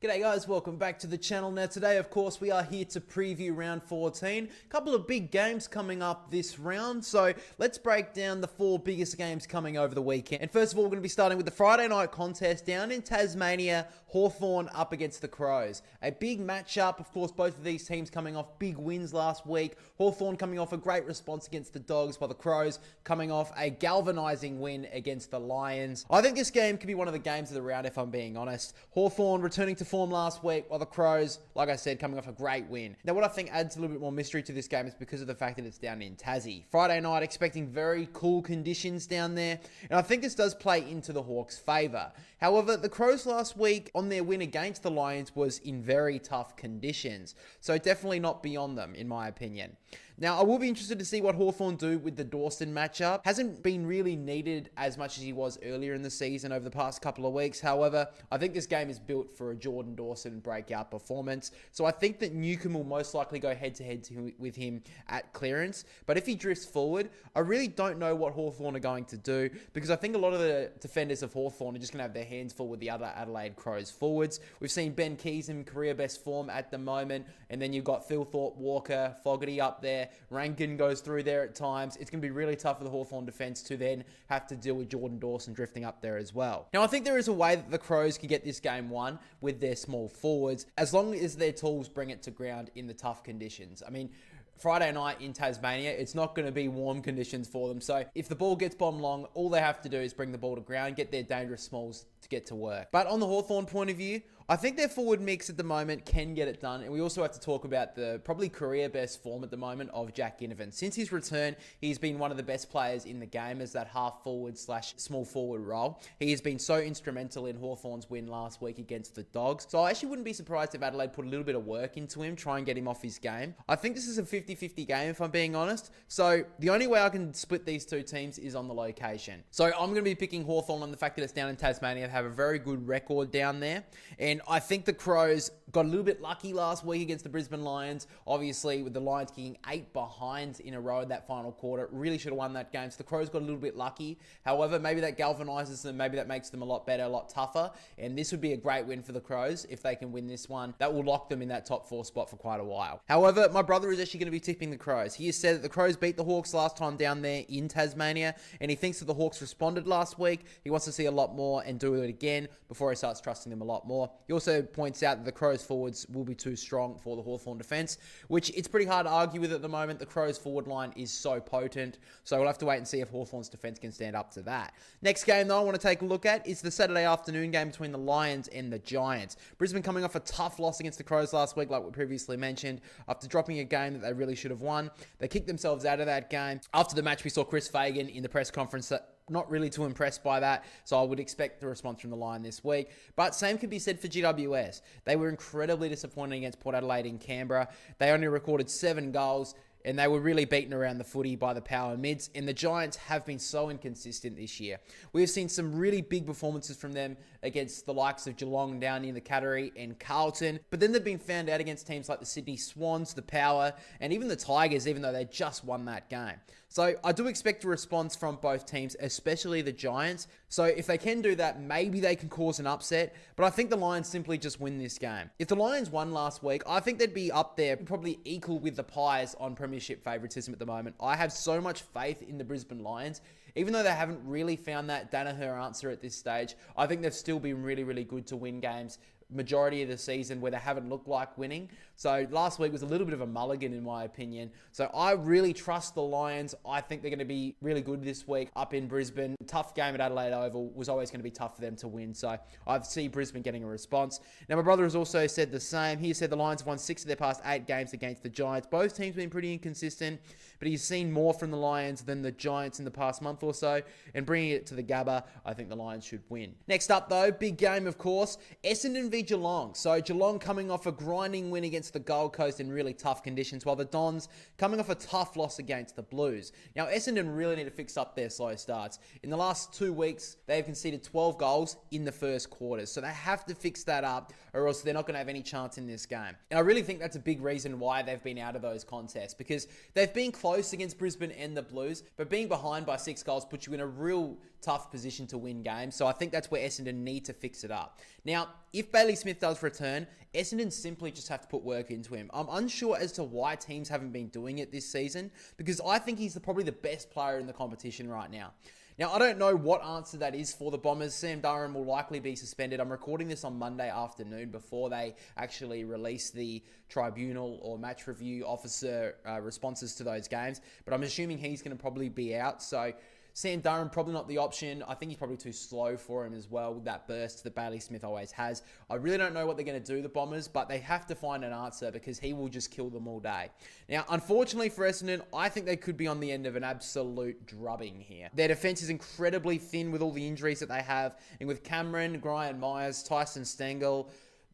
G'day guys, welcome back to the channel. Now today, of course, we are here to preview round 14. A couple of big games coming up this round, so let's break down the four biggest games coming over the weekend. And first of all, we're going to be starting with the Friday night contest down in Tasmania, Hawthorn up against the Crows. A big matchup, of course, both of these teams coming off big wins last week. Hawthorn coming off a great response against the Dogs, while the Crows coming off a galvanising win against the Lions. I think this game could be one of the games of the round, if I'm being honest. Hawthorn returning to form last week, while the Crows, like I said, coming off a great win. Now, what I think adds a little bit more mystery to this game is because of the fact that it's down in Tassie. Friday night, expecting very cool conditions down there, and I think this does play into the Hawks' favour. However, the Crows last week on their win against the Lions was in very tough conditions, so definitely not beyond them, in my opinion. Now, I will be interested to see what Hawthorn do with the Dawson matchup. Hasn't been really needed as much as he was earlier in the season over the past couple of weeks. However, I think this game is built for a Jordan Dawson breakout performance. So I think that Newcombe will most likely go head-to-head with him at clearance. But if he drifts forward, I really don't know what Hawthorn are going to do, because I think a lot of the defenders of Hawthorn are just going to have their hands full with the other Adelaide Crows forwards. We've seen Ben Keys in career best form at the moment, and then you've got Phil Thorpe, Walker, Fogarty up there. Rankin goes through there at times. It's going to be really tough for the Hawthorn defence to then have to deal with Jordan Dawson drifting up there as well. Now, I think there is a way that the Crows can get this game won with their small forwards, as long as their tools bring it to ground in the tough conditions. I mean, Friday night in Tasmania, it's not going to be warm conditions for them. So if the ball gets bombed long, all they have to do is bring the ball to ground, get their dangerous smalls to get to work. But on the Hawthorn point of view, I think their forward mix at the moment can get it done. And we also have to talk about the probably career best form at the moment of Jack Ginnivan. Since his return, he's been one of the best players in the game as that half forward / small forward role. He has been so instrumental in Hawthorn's win last week against the Dogs. So I actually wouldn't be surprised if Adelaide put a little bit of work into him, try and get him off his game. I think this is a 50-50 game, if I'm being honest. So the only way I can split these two teams is on the location. So I'm going to be picking Hawthorn on the fact that it's down in Tasmania. They have a very good record down there. And I think the Crows got a little bit lucky last week against the Brisbane Lions. Obviously, with the Lions kicking 8 behinds in a row in that final quarter, really should have won that game. So the Crows got a little bit lucky. However, maybe that galvanises them. Maybe that makes them a lot better, a lot tougher. And this would be a great win for the Crows if they can win this one. That will lock them in that top 4 spot for quite a while. However, my brother is actually going to be tipping the Crows. He has said that the Crows beat the Hawks last time down there in Tasmania, and he thinks that the Hawks responded last week. He wants to see a lot more and do it again before he starts trusting them a lot more. He also points out that the Crows forwards will be too strong for the Hawthorn defence, which it's pretty hard to argue with at the moment. The Crows forward line is so potent, so we'll have to wait and see if Hawthorn's defence can stand up to that. Next game, though, I want to take a look at is the Saturday afternoon game between the Lions and the Giants. Brisbane coming off a tough loss against the Crows last week, like we previously mentioned, after dropping a game that they really should have won. They kicked themselves out of that game. After the match, we saw Chris Fagan in the press conference not really too impressed by that, so I would expect the response from the Lion this week. But same could be said for GWS. They were incredibly disappointing against Port Adelaide in Canberra. They only recorded 7 goals, and they were really beaten around the footy by the power mids, and the Giants have been so inconsistent this year. We have seen some really big performances from them against the likes of Geelong down in the Cattery and Carlton, but then they've been found out against teams like the Sydney Swans, the Power, and even the Tigers, even though they just won that game. So I do expect a response from both teams, especially the Giants. So if they can do that, maybe they can cause an upset, but I think the Lions simply just win this game. If the Lions won last week, I think they'd be up there, probably equal with the Pies on premiership favouritism at the moment. I have so much faith in the Brisbane Lions. Even though they haven't really found that Danaher answer at this stage, I think they've still been really, really good to win games majority of the season where they haven't looked like winning. So last week was a little bit of a mulligan in my opinion. So I really trust the Lions. I think they're going to be really good this week up in Brisbane. Tough game at Adelaide Oval was always going to be tough for them to win. So I see Brisbane getting a response. Now my brother has also said the same. He said the Lions have won 6 of their past 8 games against the Giants. Both teams have been pretty inconsistent, but he's seen more from the Lions than the Giants in the past month or so. And bringing it to the Gabba, I think the Lions should win. Next up though, big game of course, Essendon v Geelong. So Geelong coming off a grinding win against the Gold Coast in really tough conditions, while the Dons coming off a tough loss against the Blues. Now Essendon really need to fix up their slow starts. In the last 2 weeks, they've conceded 12 goals in the first quarters. So they have to fix that up, or else they're not going to have any chance in this game. And I really think that's a big reason why they've been out of those contests, because they've been close against Brisbane and the Blues, but being behind by 6 goals puts you in a real tough position to win games. So I think that's where Essendon need to fix it up. Now, if Bailey Smith does return, Essendon simply just have to put work into him. I'm unsure as to why teams haven't been doing it this season, because I think he's probably the best player in the competition right now. Now, I don't know what answer that is for the Bombers. Sam Durham will likely be suspended. I'm recording this on Monday afternoon before they actually release the tribunal or match review officer responses to those games. But I'm assuming he's going to probably be out. So Sam Durham, probably not the option. I think he's probably too slow for him as well with that burst that Bailey Smith always has. I really don't know what they're going to do, the Bombers, but they have to find an answer because he will just kill them all day. Now, unfortunately for Essendon, I think they could be on the end of an absolute drubbing here. Their defence is incredibly thin with all the injuries that they have, and with Cameron, Brian Myers, Tyson Stengel,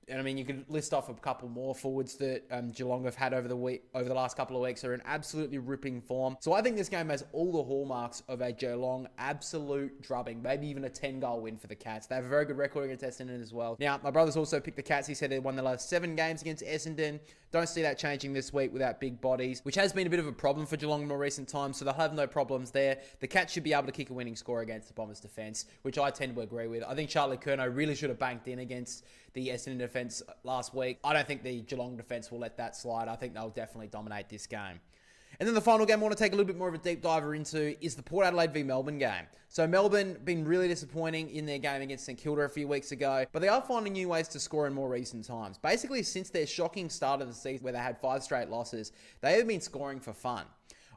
and I mean, you could list off a couple more forwards that Geelong have had over the last couple of weeks are in absolutely ripping form. So I think this game has all the hallmarks of a Geelong absolute drubbing, maybe even a 10-goal win for the Cats. They have a very good record against Essendon as well. Now, my brother's also picked the Cats. He said they won the last 7 games against Essendon. Don't see that changing this week without big bodies, which has been a bit of a problem for Geelong in more recent times, so they'll have no problems there. The Cats should be able to kick a winning score against the Bombers' defence, which I tend to agree with. I think Charlie Curnow really should have banked in against the Essendon defence last week. I don't think the Geelong defence will let that slide. I think they'll definitely dominate this game. And then the final game I want to take a little bit more of a deep diver into is the Port Adelaide v Melbourne game. So Melbourne been really disappointing in their game against St Kilda a few weeks ago, but they are finding new ways to score in more recent times. Basically, since their shocking start of the season where they had 5 straight losses, they have been scoring for fun.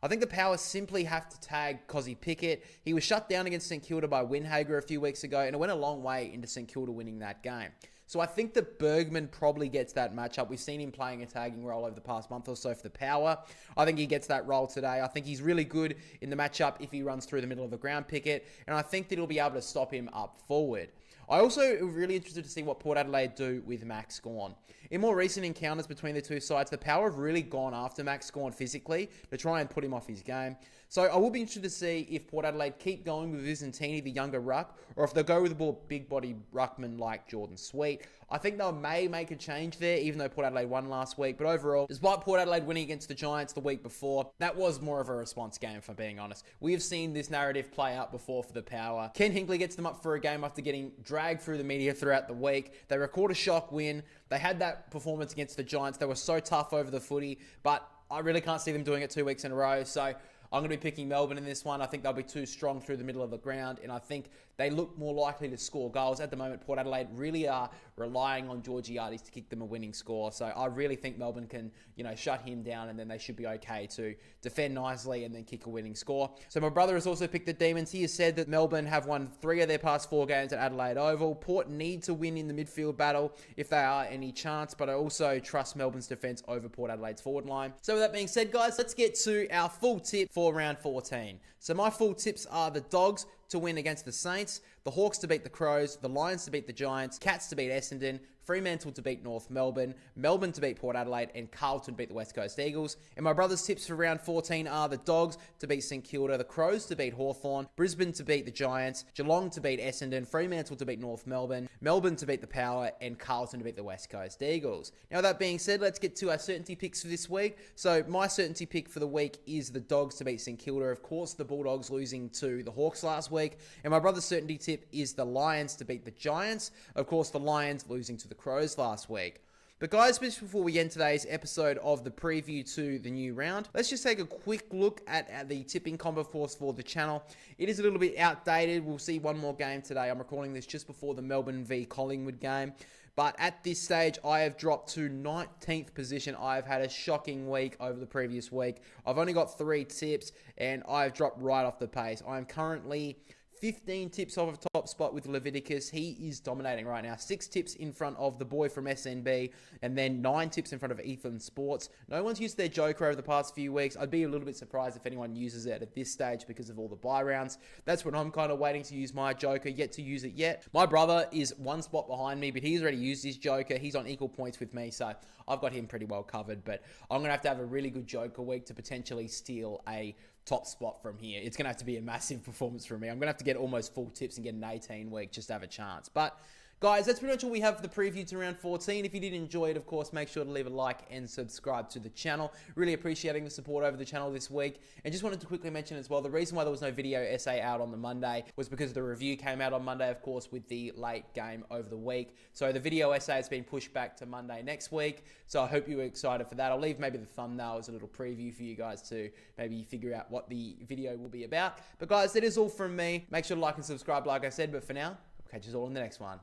I think the Power simply have to tag Cozzy Pickett. He was shut down against St Kilda by Windhager a few weeks ago, and it went a long way into St Kilda winning that game. So I think that Bergman probably gets that matchup. We've seen him playing a tagging role over the past month or so for the Power. I think he gets that role today. I think he's really good in the matchup if he runs through the middle of the ground, Pickett, and I think that he'll be able to stop him up forward. I also am really interested to see what Port Adelaide do with Max Gawn. In more recent encounters between the two sides, the Power have really gone after Max Gawn physically to try and put him off his game. So I will be interested to see if Port Adelaide keep going with Vizentini, the younger ruck, or if they'll go with a more big-body ruckman like Jordan Sweet. I think they may make a change there, even though Port Adelaide won last week. But overall, despite Port Adelaide winning against the Giants the week before, that was more of a response game, if I'm being honest. We have seen this narrative play out before for the Power. Ken Hinkley gets them up for a game after getting dragged through the media throughout the week. They record a shock win. They had that performance against the Giants. They were so tough over the footy, but I really can't see them doing it 2 weeks in a row. So I'm going to be picking Melbourne in this one. I think they'll be too strong through the middle of the ground, and I think they look more likely to score goals. At the moment, Port Adelaide really are relying on Georgiades to kick them a winning score. So I really think Melbourne can, shut him down, and then they should be okay to defend nicely and then kick a winning score. So my brother has also picked the Demons. He has said that Melbourne have won 3 of their past 4 games at Adelaide Oval. Port need to win in the midfield battle if they are any chance, but I also trust Melbourne's defence over Port Adelaide's forward line. So with that being said, guys, let's get to our full tip for round 14. So my full tips are the Dogs to win against the Saints, the Hawks to beat the Crows, the Lions to beat the Giants, Cats to beat Essendon, Fremantle to beat North Melbourne, Melbourne to beat Port Adelaide, and Carlton to beat the West Coast Eagles. And my brother's tips for round 14 are the Dogs to beat St Kilda, the Crows to beat Hawthorn, Brisbane to beat the Giants, Geelong to beat Essendon, Fremantle to beat North Melbourne, Melbourne to beat the Power, and Carlton to beat the West Coast Eagles. Now that being said, let's get to our certainty picks for this week. So my certainty pick for the week is the Dogs to beat St Kilda. Of course, the Bulldogs losing to the Hawks last week. And my brother's certainty tip is the Lions to beat the Giants. Of course, the Lions losing to the Crows last week. But guys, just before we end today's episode of the preview to the new round, let's just take a quick look at the tipping combo, of course, for the channel. It is a little bit outdated. We'll see one more game today. I'm recording this just before the Melbourne v Collingwood game. But at this stage, I have dropped to 19th position. I have had a shocking week over the previous week. I've only got 3 tips, and I have dropped right off the pace. I am currently 15 tips off of top spot with Leviticus. He is dominating right now. 6 tips in front of the boy from SNB, and then 9 tips in front of Ethan Sports. No one's used their Joker over the past few weeks. I'd be a little bit surprised if anyone uses it at this stage because of all the bye rounds. That's when I'm kind of waiting to use my Joker, yet to use it yet. My brother is 1 spot behind me, but he's already used his Joker. He's on equal points with me, so I've got him pretty well covered. But I'm going to have a really good Joker week to potentially steal a top spot from here. It's going to have to be a massive performance from me. I'm going to have to get almost full tips and get an 18 week just to have a chance. But guys, that's pretty much all we have for the preview to round 14. If you did enjoy it, of course, make sure to leave a like and subscribe to the channel. Really appreciating the support over the channel this week. And just wanted to quickly mention as well, the reason why there was no video essay out on the Monday was because the review came out on Monday, of course, with the late game over the week. So the video essay has been pushed back to Monday next week. So I hope you were excited for that. I'll leave maybe the thumbnail as a little preview for you guys to maybe figure out what the video will be about. But guys, that is all from me. Make sure to like and subscribe, like I said. But for now, we'll catch you all in the next one.